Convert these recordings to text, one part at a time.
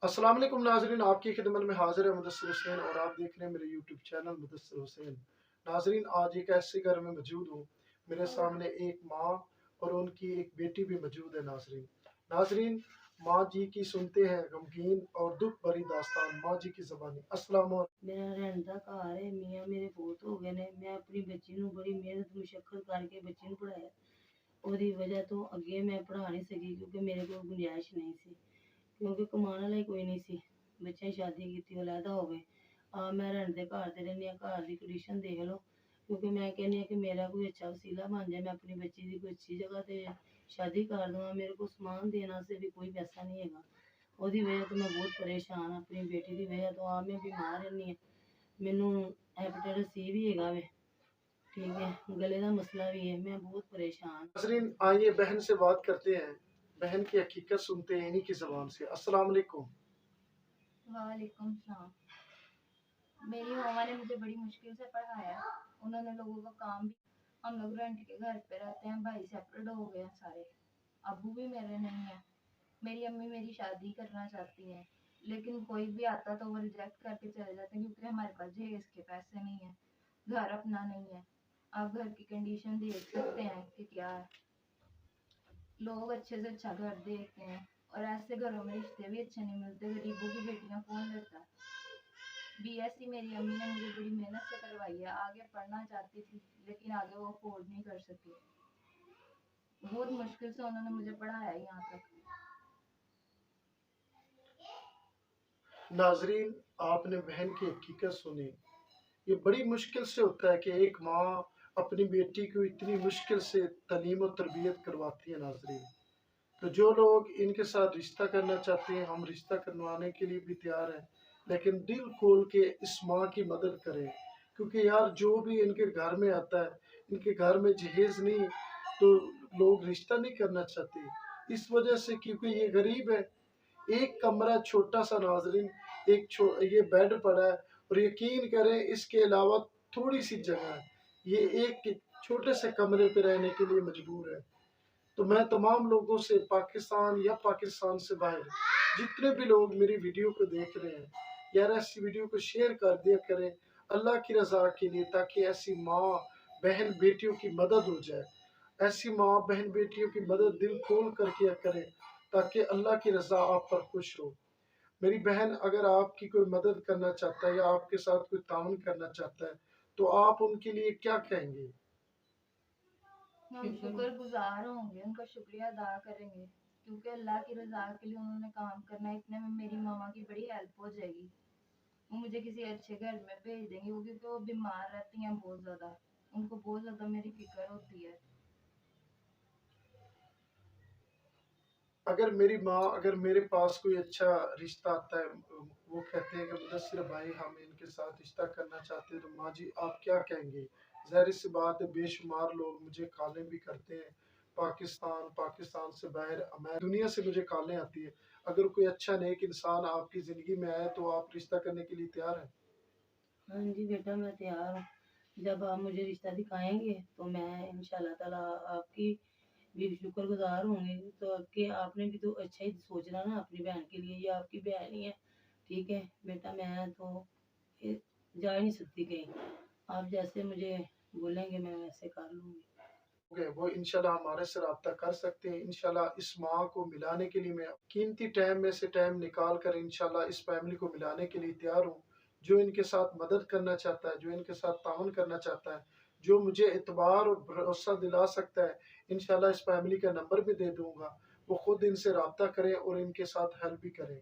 अस्सलाम वालेकुम नाजरीन, आपकी खिदमत में हाजिर है मुदस्सिर हुसैन और आप देख रहे हैं मेरे यूट्यूब चैनल मुदस्सिर हुसैन। नाजरीन, आज एक ऐसे घर में मौजूद हूँ, मेरे सामने एक माँ और उनकी एक बेटी भी मौजूद है। नाजरीन, माँ जी की सुनते हैं गमगीन और दुख भरी दास्तान माँ जी की ज़बानी। अस्सलाम मेरा रहन का घर है, मियाँ मेरे बहुत हो गए ने। मैं अपनी बच्ची ਨੂੰ बड़ी मेहनत मुशक्कत करके बच्ची ਨੂੰ पढ़ाया। ਉਹਦੀ ਵਜ੍ਹਾ ਤੋਂ ਅੱਗੇ ਮੈਂ ਪੜ੍ਹਾ ਨਹੀਂ ਸਕੀ ਕਿਉਂਕਿ ਮੇਰੇ ਕੋਲ ਗੁੰਜਾਇਸ਼ ਨਹੀਂ ਸੀ, ਕਿਉਂਕਿ ਕਮਾਉਣ ਵਾਲਾ ਹੀ ਕੋਈ ਨਹੀਂ ਸੀ। ਬੱਚਿਆਂ ਸ਼ਾਦੀ ਕੀਤੀ, ਉਹ ਅਲੱਗਾ ਹੋ ਗਏ। ਮੈਂ ਰਹਿਣ ਦੇ ਘਰ ਤੇ ਰਹਿੰਦੀ ਹਾਂ। ਘਰ ਦੀ ਕੰਡੀਸ਼ਨ ਦੇਖ ਲਓ, ਕਿਉਂਕਿ ਮੈਂ ਕਹਿੰਦੀ ਹਾਂ ਕਿ ਮੇਰਾ ਕੋਈ ਅੱਛਾ ਵਸੀਲਾ ਬਣ ਜਾਏ, ਮੈਂ ਆਪਣੀ ਬੱਚੀ ਦੀ ਕੋਈ ਅੱਛੀ ਜਗ੍ਹਾ ਤੇ ਸ਼ਾਦੀ ਕਰ ਦਵਾਂ। ਮੇਰੇ ਕੋਲ ਸਮਾਨ ਦੇਣ ਵਾਸਤੇ ਵੀ ਕੋਈ ਪੈਸਾ ਨਹੀਂ ਹੈਗਾ। ਉਹਦੀ ਵਜ੍ਹਾ ਤੋਂ ਮੈਂ ਬਹੁਤ ਪਰੇਸ਼ਾਨ ਹਾਂ। ਆਪਣੀ ਬੇਟੀ ਦੀ ਵਜ੍ਹਾ ਤੋਂ ਮੈਂ ਬਿਮਾਰ ਰਹਿੰਦੀ ਹਾਂ। ਮੈਨੂੰ ਹੈਪੇटाइटिस सी भी हैगा वे, ठीक है, गले का मसला भी है। मैं बहुत परेशान। नाजरीन, आइए बहन से बात करते हैं, बहन की हकीकत सुनते हैं इन्हीं की ज़बान से। अस्सलाम वालेकुम। वालेकुम सलाम। मेरी मामा ने मुझे बड़ी मुश्किल से पढ़ाया। उन्होंने लोगों का काम भी, हम लोग रेंट के घर पे रहते हैं, भाई सेपरेट हो गए हैं सारे। अबू भी मेरे नहीं है। मेरी अम्मी मेरी शादी करना चाहती है, लेकिन कोई भी आता तो वो रिजेक्ट करके चले जाते हैं, क्योंकि हमारे पास जहेज के पैसे नहीं है, घर अपना नहीं है। आप घर की कंडीशन देख सकते हैं कि क्या है। लोग अच्छे से अच्छा घर देखते हैं और ऐसे घरों में रिश्ते भी अच्छे नहीं मिलते। गरीबों की बेटियां कौन लेता है। बीएससी मेरी अम्मी ने मुझे बड़ी मेहनत से करवाई है। आगे पढ़ना चाहती थी, लेकिन आगे वो अफोर्ड नहीं कर सकी। बहुत मुश्किल से उन्होंने मुझे पढ़ाया यहाँ तक। नाजरीन, आपने बहन की हकीकत सुनी। ये बड़ी मुश्किल से होता है कि एक माँ अपनी बेटी को इतनी मुश्किल से तालीम और तरबियत करवाती है। नाजरीन, तो जो लोग इनके साथ रिश्ता करना चाहते हैं, हम रिश्ता करवाने के लिए भी तैयार हैं, लेकिन दिल खोल के इस माँ की मदद करें, क्योंकि यार जो भी इनके घर में आता है, इनके घर में जहेज नहीं तो लोग रिश्ता नहीं करना चाहते इस वजह से, क्योंकि ये गरीब है। एक कमरा छोटा सा नाजरीन, ये बेड पड़ा है और यकीन करें इसके अलावा थोड़ी सी जगह है, ये एक छोटे से कमरे पे रहने के लिए मजबूर है। तो मैं तमाम लोगों से, पाकिस्तान या पाकिस्तान से बाहर जितने भी लोग मेरी वीडियो को देख रहे हैं, यार ऐसी वीडियो को शेयर कर दिया करें अल्लाह की रजा के लिए, ताकि ऐसी माँ बहन बेटियों की मदद हो जाए। ऐसी माँ बहन बेटियों की मदद दिल खोल कर किया करें, ताकि अल्लाह की रजा आप पर खुश हो। मेरी बहन अगर आपकी कोई मदद करना चाहता है या आपके साथ कोई ताउन करना चाहता है, तो आप उनके लिए क्या कहेंगे? हम शुक्रगुजार होंगे, उनका शुक्रिया अदा करेंगे, क्योंकि अल्लाह की रजा के लिए उन्होंने काम करना है। इतने में मेरी मामा की बड़ी हेल्प हो जाएगी। वो मुझे किसी अच्छे घर में भेज देंगी, वो क्योंकि वो बीमार रहती हैं बहुत ज्यादा। उनको बहुत ज्यादा मेरी फिक्र होती है। अगर मेरे पास कोई अच्छा रिश्ता आता है, वो कहते हैं कि मुदस्सिर भाई हम इनके साथ रिश्ता करना चाहते हैं, तो माँ जी आप क्या कहेंगे? ज़ाहिर सी बात है, बेशुमार लोग मुझे कॉलें भी करते हैं, पाकिस्तान से बाहर दुनिया से मुझे कॉलें आती है। अगर कोई अच्छा नेक इंसान आपकी ज़िंदगी में आए तो आप रिश्ता करने के लिए तैयार हैं? हाँ जी बेटा, मैं तैयार हूँ। जब आप मुझे रिश्ता दिखाएंगे तो मैं इंशाल्लाह ताला आपकी भी शुक्रगुजार होंगी। तो कि आपने भी तो अच्छा ही सोचना ना अपनी बहन के लिए, ये आपकी बहन ही है। ठीक है बेटा, मैं तो जा ही नहीं सकती कहीं। आप जैसे मुझे बोलेंगे मैं वैसे कर लूँगी। वो इंशाल्लाह हमारे से रब्ता कर सकते हैं। इंशाल्लाह इस माँ को मिलाने के लिए मैं कीमती टाइम में से टाइम निकाल कर इंशाल्लाह इस फैमिली को मिलाने के लिए तैयार हूँ। जो इनके साथ मदद करना चाहता है, जो इनके साथ ताउन करना चाहता है, जो मुझे एतबार और भरोसा दिला सकता है, इंशाल्लाह इस फैमिली का नंबर भी दे दूंगा। वो खुद इनसे रब्ता करें और इनके साथ हेल्प भी करें।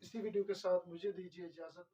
इसी वीडियो के साथ मुझे दीजिए इजाज़त।